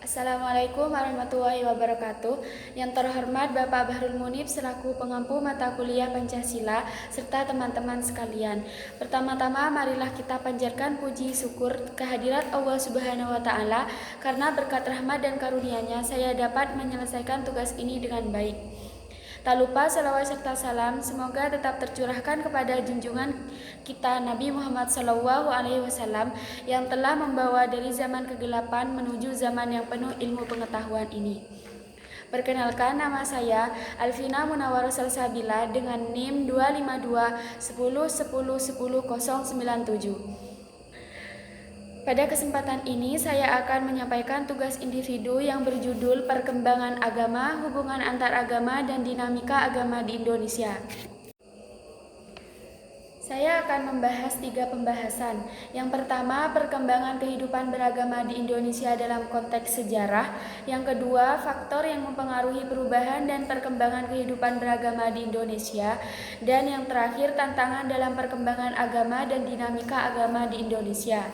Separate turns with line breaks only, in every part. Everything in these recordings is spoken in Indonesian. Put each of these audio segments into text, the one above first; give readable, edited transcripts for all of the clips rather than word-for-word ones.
Assalamualaikum warahmatullahi wabarakatuh. Yang terhormat Bapak Bahrul Munib selaku pengampu mata kuliah Pancasila serta teman-teman sekalian. Pertama-tama marilah kita panjatkan puji syukur kehadirat Allah Subhanahu wa taala karena berkat rahmat dan karunia-Nya saya dapat menyelesaikan tugas ini dengan baik. Tak lupa salawat serta salam semoga tetap tercurahkan kepada junjungan kita Nabi Muhammad SAW yang telah membawa dari zaman kegelapan menuju zaman yang penuh ilmu pengetahuan ini. Perkenalkan, nama saya Alvina Munawwarah Salsabila dengan NIM 25210101097. Pada kesempatan ini saya akan menyampaikan tugas individu yang berjudul Perkembangan Agama, Hubungan Antar Agama, dan Dinamika Agama di Indonesia. Saya akan membahas 3 pembahasan. Yang pertama, perkembangan kehidupan beragama di Indonesia dalam konteks sejarah. Yang kedua, faktor yang mempengaruhi perubahan dan perkembangan kehidupan beragama di Indonesia. Dan yang terakhir, tantangan dalam perkembangan agama dan dinamika agama di Indonesia.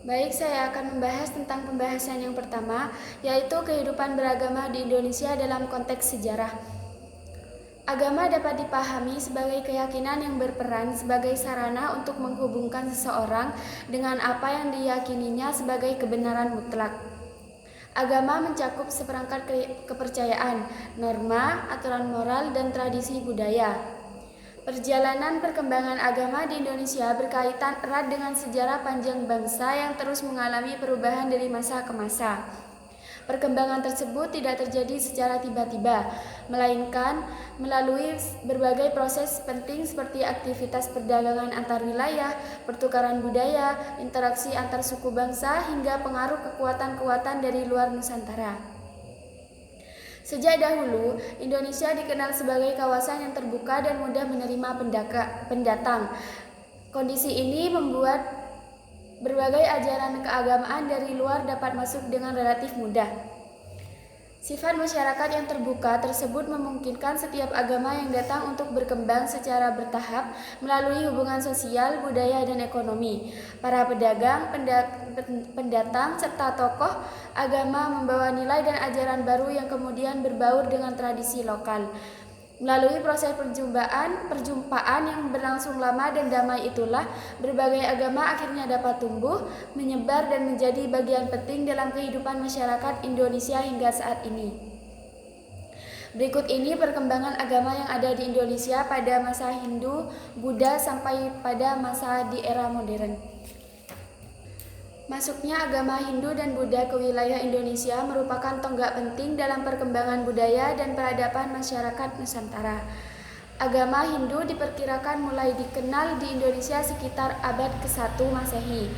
Baik, saya akan membahas tentang pembahasan yang pertama, yaitu kehidupan beragama di Indonesia dalam konteks sejarah. Agama dapat dipahami sebagai keyakinan yang berperan sebagai sarana untuk menghubungkan seseorang dengan apa yang diyakininya sebagai kebenaran mutlak. Agama mencakup seperangkat kepercayaan, norma, aturan moral, dan tradisi budaya. Perjalanan perkembangan agama di Indonesia berkaitan erat dengan sejarah panjang bangsa yang terus mengalami perubahan dari masa ke masa. Perkembangan tersebut tidak terjadi secara tiba-tiba, melainkan melalui berbagai proses penting seperti aktivitas perdagangan antar wilayah, pertukaran budaya, interaksi antar suku bangsa, hingga pengaruh kekuatan-kekuatan dari luar Nusantara. Sejak dahulu, Indonesia dikenal sebagai kawasan yang terbuka dan mudah menerima pendatang. Kondisi ini membuat berbagai ajaran keagamaan dari luar dapat masuk dengan relatif mudah. Sifat masyarakat yang terbuka tersebut memungkinkan setiap agama yang datang untuk berkembang secara bertahap melalui hubungan sosial, budaya, dan ekonomi. Para pedagang, pendatang, serta tokoh agama membawa nilai dan ajaran baru yang kemudian berbaur dengan tradisi lokal. Melalui proses perjumpaan yang berlangsung lama dan damai itulah, berbagai agama akhirnya dapat tumbuh, menyebar, dan menjadi bagian penting dalam kehidupan masyarakat Indonesia hingga saat ini. Berikut ini perkembangan agama yang ada di Indonesia pada masa Hindu, Buddha, sampai pada masa di era modern. Masuknya agama Hindu dan Buddha ke wilayah Indonesia merupakan tonggak penting dalam perkembangan budaya dan peradaban masyarakat Nusantara. Agama Hindu diperkirakan mulai dikenal di Indonesia sekitar abad ke-1 Masehi.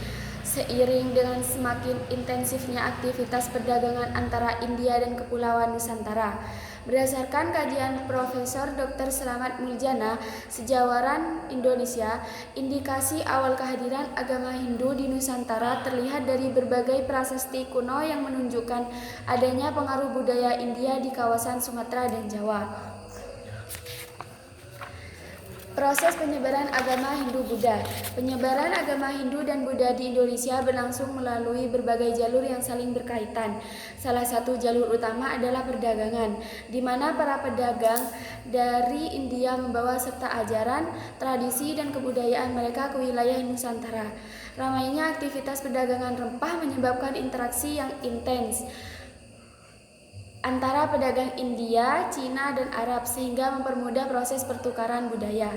Seiring dengan semakin intensifnya aktivitas perdagangan antara India dan Kepulauan Nusantara. Berdasarkan kajian Profesor Dr. Slamet Muljana, Sejawatan Indonesia, indikasi awal kehadiran agama Hindu di Nusantara terlihat dari berbagai prasasti kuno yang menunjukkan adanya pengaruh budaya India di kawasan Sumatera dan Jawa. Proses penyebaran agama Hindu-Buddha. Penyebaran agama Hindu dan Buddha di Indonesia berlangsung melalui berbagai jalur yang saling berkaitan. Salah satu jalur utama adalah perdagangan, di mana para pedagang dari India membawa serta ajaran, tradisi, dan kebudayaan mereka ke wilayah Nusantara. Ramainya aktivitas perdagangan rempah menyebabkan interaksi yang intens antara pedagang India, Cina, dan Arab sehingga mempermudah proses pertukaran budaya.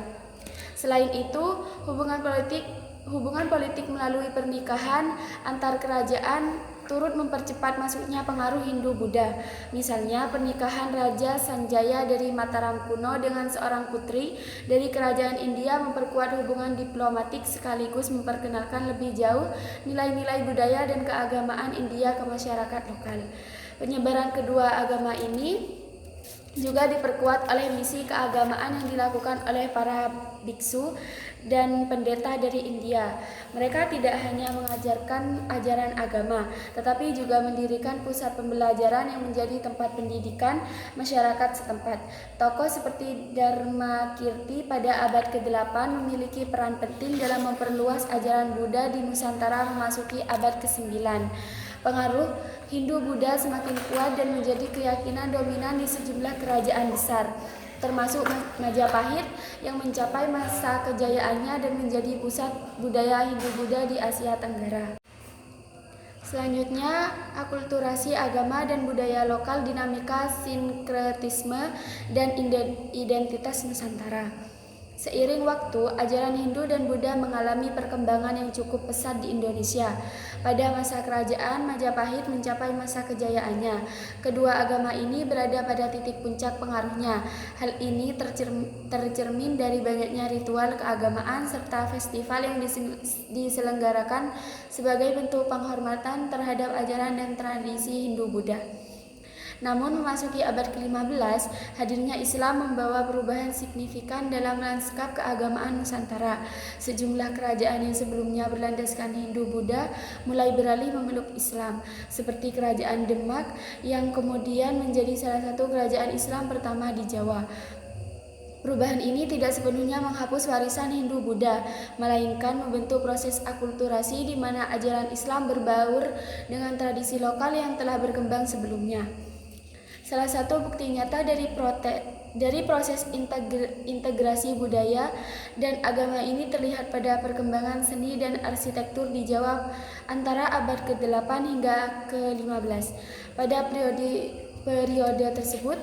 Selain itu, hubungan politik melalui pernikahan antar kerajaan turut mempercepat masuknya pengaruh Hindu-Buddha. Misalnya, pernikahan Raja Sanjaya dari Mataram kuno dengan seorang putri dari kerajaan India memperkuat hubungan diplomatik sekaligus memperkenalkan lebih jauh nilai-nilai budaya dan keagamaan India ke masyarakat lokal. Penyebaran kedua agama ini juga diperkuat oleh misi keagamaan yang dilakukan oleh para biksu dan pendeta dari India. Mereka tidak hanya mengajarkan ajaran agama, tetapi juga mendirikan pusat pembelajaran yang menjadi tempat pendidikan masyarakat setempat. Tokoh seperti Dharmakirti pada abad ke-8 memiliki peran penting dalam memperluas ajaran Buddha di Nusantara memasuki abad ke-9. Pengaruh Hindu-Buddha semakin kuat dan menjadi keyakinan dominan di sejumlah kerajaan besar, termasuk Majapahit yang mencapai masa kejayaannya dan menjadi pusat budaya Hindu-Buddha di Asia Tenggara. Selanjutnya, akulturasi agama dan budaya lokal, dinamika sinkretisme dan identitas Nusantara. Seiring waktu, ajaran Hindu dan Buddha mengalami perkembangan yang cukup pesat di Indonesia. Pada masa kerajaan Majapahit mencapai masa kejayaannya. Kedua agama ini berada pada titik puncak pengaruhnya. Hal ini tercermin dari banyaknya ritual keagamaan serta festival yang diselenggarakan sebagai bentuk penghormatan terhadap ajaran dan tradisi Hindu-Buddha. Namun memasuki abad ke-15, hadirnya Islam membawa perubahan signifikan dalam lanskap keagamaan Nusantara. Sejumlah kerajaan yang sebelumnya berlandaskan Hindu-Buddha mulai beralih memeluk Islam, seperti Kerajaan Demak yang kemudian menjadi salah satu kerajaan Islam pertama di Jawa. Perubahan ini tidak sepenuhnya menghapus warisan Hindu-Buddha, melainkan membentuk proses akulturasi di mana ajaran Islam berbaur dengan tradisi lokal yang telah berkembang sebelumnya. Salah satu bukti nyata dari proses integrasi budaya dan agama ini terlihat pada perkembangan seni dan arsitektur di Jawa antara abad ke-8 hingga ke-15. Pada periode tersebut,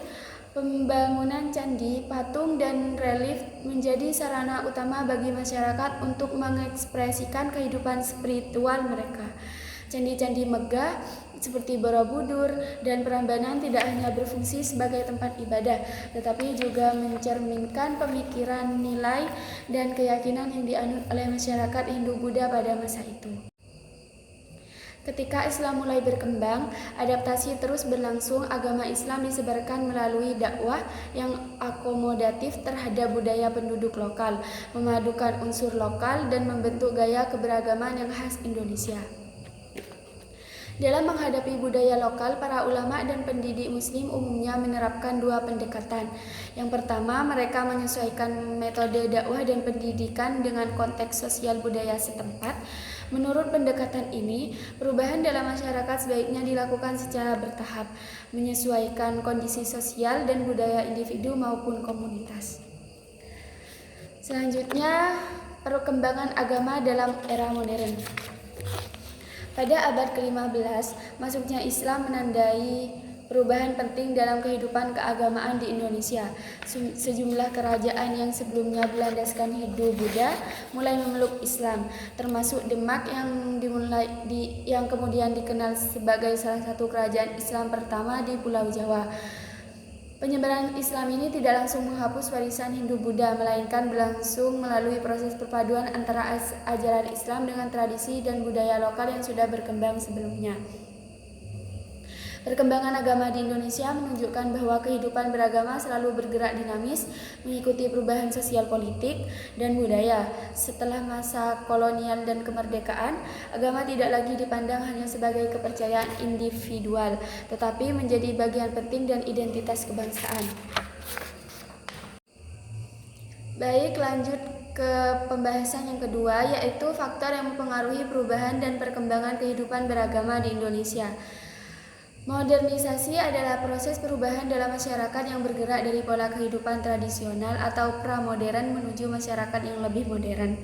pembangunan candi, patung, dan relief menjadi sarana utama bagi masyarakat untuk mengekspresikan kehidupan spiritual mereka. Candi-candi megah seperti Borobudur dan Prambanan tidak hanya berfungsi sebagai tempat ibadah, tetapi juga mencerminkan pemikiran, nilai, dan keyakinan yang dianut oleh masyarakat Hindu-Buddha pada masa itu. Ketika Islam mulai berkembang, adaptasi terus berlangsung. Agama Islam disebarkan melalui dakwah yang akomodatif terhadap budaya penduduk lokal, memadukan unsur lokal, dan membentuk gaya keberagaman yang khas Indonesia. Dalam menghadapi budaya lokal, para ulama dan pendidik muslim umumnya menerapkan dua pendekatan. Yang pertama, mereka menyesuaikan metode dakwah dan pendidikan dengan konteks sosial budaya setempat. Menurut pendekatan ini, perubahan dalam masyarakat sebaiknya dilakukan secara bertahap, menyesuaikan kondisi sosial dan budaya individu maupun komunitas. Selanjutnya, perkembangan agama dalam era modern. Pada abad ke-15, masuknya Islam menandai perubahan penting dalam kehidupan keagamaan di Indonesia. Sejumlah kerajaan yang sebelumnya berlandaskan Hindu-Buddha mulai memeluk Islam, termasuk Demak yang kemudian dikenal sebagai salah satu kerajaan Islam pertama di Pulau Jawa. Penyebaran Islam ini tidak langsung menghapus warisan Hindu-Buddha, melainkan berlangsung melalui proses perpaduan antara ajaran Islam dengan tradisi dan budaya lokal yang sudah berkembang sebelumnya. Perkembangan agama di Indonesia menunjukkan bahwa kehidupan beragama selalu bergerak dinamis, mengikuti perubahan sosial politik dan budaya. Setelah masa kolonial dan kemerdekaan, agama tidak lagi dipandang hanya sebagai kepercayaan individual, tetapi menjadi bagian penting dan identitas kebangsaan. Baik, lanjut ke pembahasan yang kedua, yaitu faktor yang mempengaruhi perubahan dan perkembangan kehidupan beragama di Indonesia. Modernisasi adalah proses perubahan dalam masyarakat yang bergerak dari pola kehidupan tradisional atau pramodern menuju masyarakat yang lebih modern.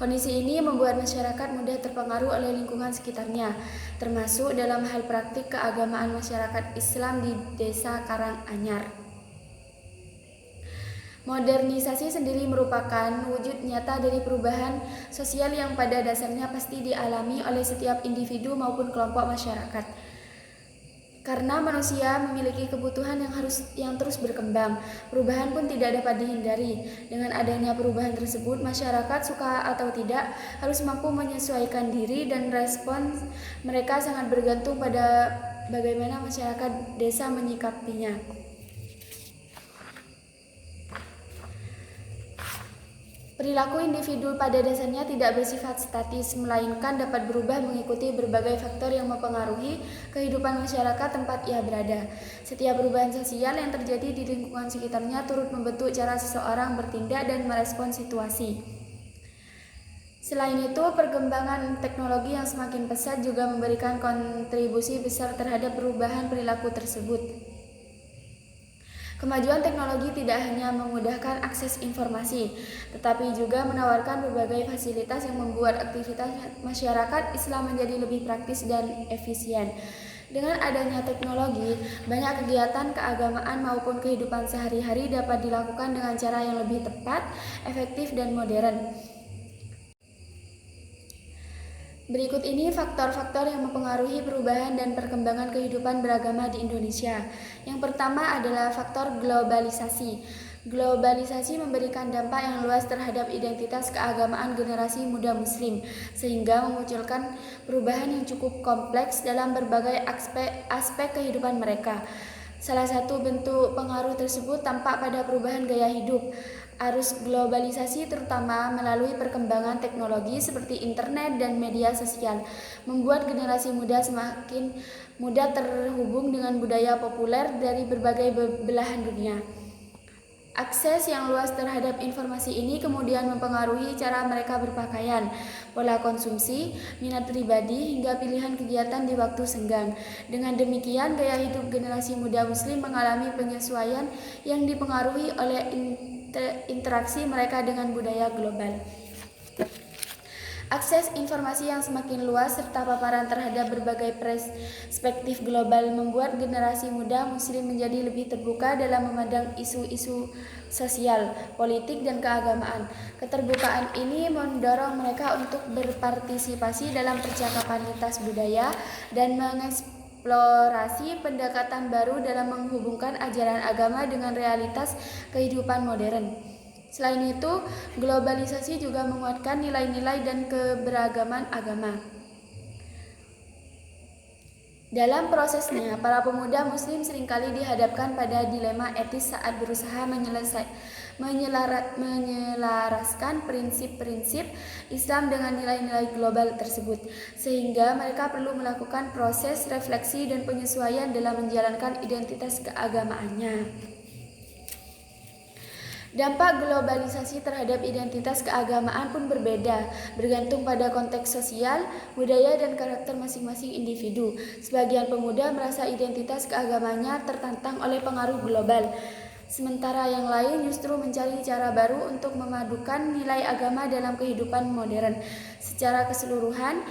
Kondisi ini membuat masyarakat mudah terpengaruh oleh lingkungan sekitarnya, termasuk dalam hal praktik keagamaan masyarakat Islam di Desa Karanganyar. Modernisasi sendiri merupakan wujud nyata dari perubahan sosial yang pada dasarnya pasti dialami oleh setiap individu maupun kelompok masyarakat. Karena manusia memiliki kebutuhan yang terus berkembang, perubahan pun tidak dapat dihindari. Dengan adanya perubahan tersebut, masyarakat suka atau tidak harus mampu menyesuaikan diri, dan respons mereka sangat bergantung pada bagaimana masyarakat desa menyikapinya. Perilaku individu pada dasarnya tidak bersifat statis, melainkan dapat berubah mengikuti berbagai faktor yang mempengaruhi kehidupan masyarakat tempat ia berada. Setiap perubahan sosial yang terjadi di lingkungan sekitarnya turut membentuk cara seseorang bertindak dan merespons situasi. Selain itu, perkembangan teknologi yang semakin pesat juga memberikan kontribusi besar terhadap perubahan perilaku tersebut. Kemajuan teknologi tidak hanya memudahkan akses informasi, tetapi juga menawarkan berbagai fasilitas yang membuat aktivitas masyarakat Islam menjadi lebih praktis dan efisien. Dengan adanya teknologi, banyak kegiatan keagamaan maupun kehidupan sehari-hari dapat dilakukan dengan cara yang lebih tepat, efektif, dan modern. Berikut ini faktor-faktor yang mempengaruhi perubahan dan perkembangan kehidupan beragama di Indonesia. Yang pertama adalah faktor globalisasi. Globalisasi memberikan dampak yang luas terhadap identitas keagamaan generasi muda Muslim, sehingga memunculkan perubahan yang cukup kompleks dalam berbagai aspek kehidupan mereka. Salah satu bentuk pengaruh tersebut tampak pada perubahan gaya hidup. Arus globalisasi terutama melalui perkembangan teknologi seperti internet dan media sosial membuat generasi muda semakin mudah terhubung dengan budaya populer dari berbagai belahan dunia. Akses yang luas terhadap informasi ini kemudian mempengaruhi cara mereka berpakaian, pola konsumsi, minat pribadi, hingga pilihan kegiatan di waktu senggang. Dengan demikian, gaya hidup generasi muda Muslim mengalami penyesuaian yang dipengaruhi oleh interaksi mereka dengan budaya global. Akses informasi yang semakin luas serta paparan terhadap berbagai perspektif global membuat generasi muda Muslim menjadi lebih terbuka dalam memandang isu-isu sosial, politik, dan keagamaan. Keterbukaan ini mendorong mereka untuk berpartisipasi dalam percakapan lintas budaya dan mengeksplorasi pendekatan baru dalam menghubungkan ajaran agama dengan realitas kehidupan modern. Selain itu, globalisasi juga menguatkan nilai-nilai dan keberagaman agama. Dalam prosesnya, para pemuda Muslim seringkali dihadapkan pada dilema etis saat berusaha menyelaraskan prinsip-prinsip Islam dengan nilai-nilai global tersebut, sehingga mereka perlu melakukan proses refleksi dan penyesuaian dalam menjalankan identitas keagamaannya. Dampak globalisasi terhadap identitas keagamaan pun berbeda, bergantung pada konteks sosial, budaya, dan karakter masing-masing individu. Sebagian pemuda merasa identitas keagamanya tertantang oleh pengaruh global, sementara yang lain justru mencari cara baru untuk memadukan nilai agama dalam kehidupan modern. Secara keseluruhan,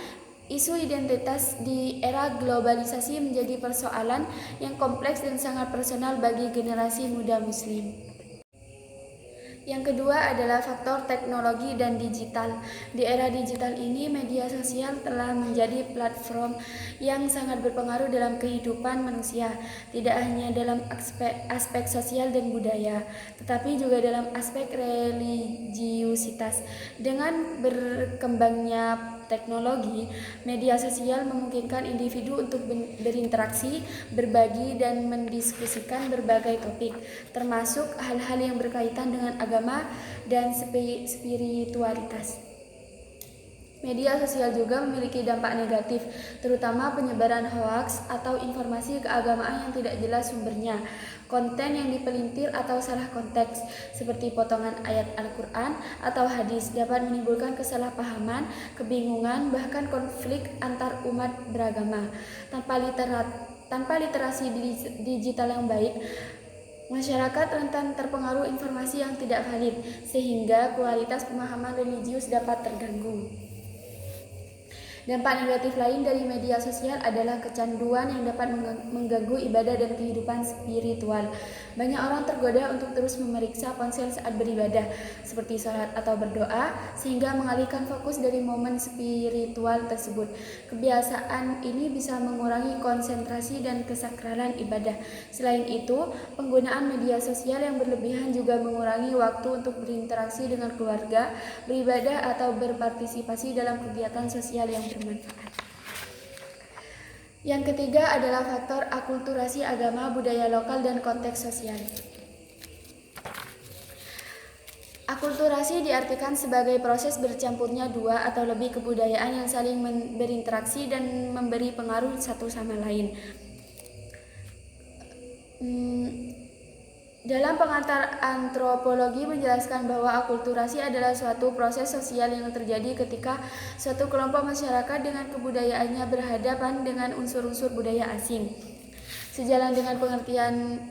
isu identitas di era globalisasi menjadi persoalan yang kompleks dan sangat personal bagi generasi muda Muslim. Yang kedua adalah faktor teknologi dan digital. Di era digital ini, media sosial telah menjadi platform yang sangat berpengaruh dalam kehidupan manusia, tidak hanya dalam aspek sosial dan budaya, tetapi juga dalam aspek religiusitas. Dengan berkembangnya teknologi, media sosial memungkinkan individu untuk berinteraksi, berbagi, dan mendiskusikan berbagai topik, termasuk hal-hal yang berkaitan dengan agama dan spiritualitas. Media sosial juga memiliki dampak negatif, terutama penyebaran hoaks atau informasi keagamaan yang tidak jelas sumbernya, konten yang dipelintir atau salah konteks, seperti potongan ayat Al-Quran atau hadis, dapat menimbulkan kesalahpahaman, kebingungan, bahkan konflik antar umat beragama. Tanpa literasi digital yang baik, masyarakat rentan terpengaruh informasi yang tidak valid, sehingga kualitas pemahaman religius dapat terganggu. Dampak negatif lain dari media sosial adalah kecanduan yang dapat mengganggu ibadah dan kehidupan spiritual. Banyak orang tergoda untuk terus memeriksa ponsel saat beribadah, seperti sholat atau berdoa, sehingga mengalihkan fokus dari momen spiritual tersebut. Kebiasaan ini bisa mengurangi konsentrasi dan kesakralan ibadah. Selain itu, penggunaan media sosial yang berlebihan juga mengurangi waktu untuk berinteraksi dengan keluarga, beribadah, atau berpartisipasi dalam kegiatan sosial yang bermanfaat. Yang ketiga adalah faktor akulturasi agama, budaya lokal, dan konteks sosial. Akulturasi diartikan sebagai proses bercampurnya dua atau lebih kebudayaan yang saling berinteraksi dan memberi pengaruh satu sama lain. Dalam pengantar antropologi menjelaskan bahwa akulturasi adalah suatu proses sosial yang terjadi ketika suatu kelompok masyarakat dengan kebudayaannya berhadapan dengan unsur-unsur budaya asing. Sejalan dengan pengertian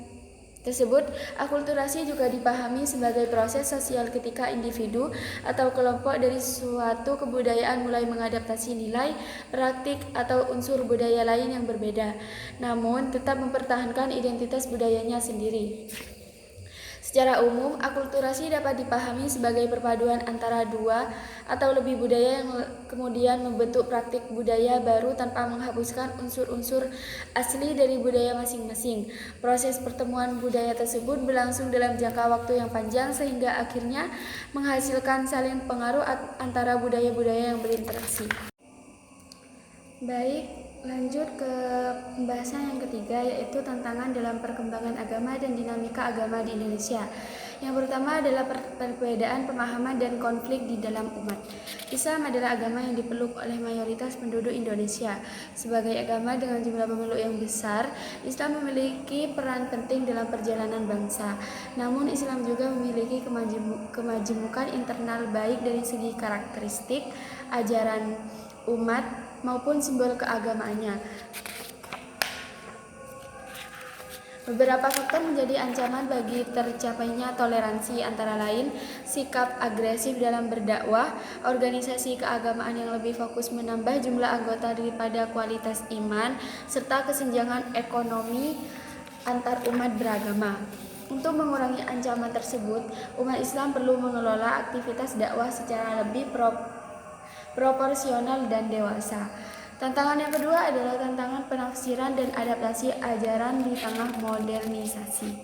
tersebut, akulturasi juga dipahami sebagai proses sosial ketika individu atau kelompok dari suatu kebudayaan mulai mengadaptasi nilai, praktik, atau unsur budaya lain yang berbeda, namun tetap mempertahankan identitas budayanya sendiri. Secara umum, akulturasi dapat dipahami sebagai perpaduan antara dua atau lebih budaya yang kemudian membentuk praktik budaya baru tanpa menghapuskan unsur-unsur asli dari budaya masing-masing. Proses pertemuan budaya tersebut berlangsung dalam jangka waktu yang panjang sehingga akhirnya menghasilkan saling pengaruh antara budaya-budaya yang berinteraksi. Baik, lanjut ke pembahasan yang ketiga, yaitu tantangan dalam perkembangan agama dan dinamika agama di Indonesia. Yang pertama adalah perbedaan pemahaman dan konflik di dalam umat. Islam adalah agama yang dipeluk oleh mayoritas penduduk Indonesia. Sebagai agama dengan jumlah pemeluk yang besar, Islam memiliki peran penting dalam perjalanan bangsa. Namun Islam juga memiliki kemajemukan internal baik dari segi karakteristik, ajaran umat, maupun simbol keagamaannya. Beberapa faktor menjadi ancaman bagi tercapainya toleransi, antara lain sikap agresif dalam berdakwah, organisasi keagamaan yang lebih fokus menambah jumlah anggota daripada kualitas iman, serta kesenjangan ekonomi antar umat beragama. Untuk mengurangi ancaman tersebut, umat Islam perlu mengelola aktivitas dakwah secara lebih proporsional dan dewasa. Tantangan yang kedua adalah tantangan penafsiran dan adaptasi ajaran di tengah modernisasi.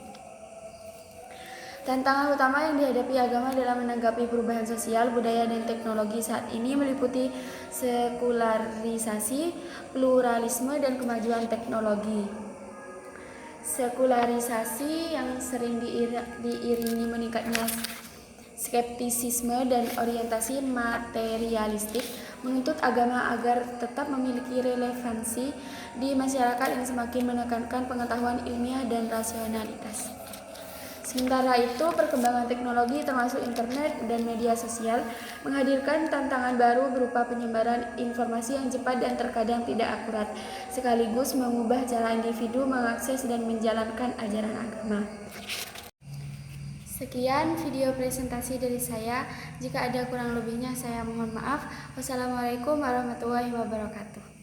Tantangan utama yang dihadapi agama dalam menanggapi perubahan sosial, budaya, dan teknologi saat ini meliputi sekularisasi, pluralisme, dan kemajuan teknologi. Sekularisasi yang sering diiringi meningkatnya skeptisisme dan orientasi materialistik menuntut agama agar tetap memiliki relevansi di masyarakat yang semakin menekankan pengetahuan ilmiah dan rasionalitas. Sementara itu, perkembangan teknologi termasuk internet dan media sosial menghadirkan tantangan baru berupa penyebaran informasi yang cepat dan terkadang tidak akurat, sekaligus mengubah cara individu mengakses dan menjalankan ajaran agama. Sekian video presentasi dari saya. Jika ada kurang lebihnya, saya mohon maaf. Wassalamualaikum warahmatullahi wabarakatuh.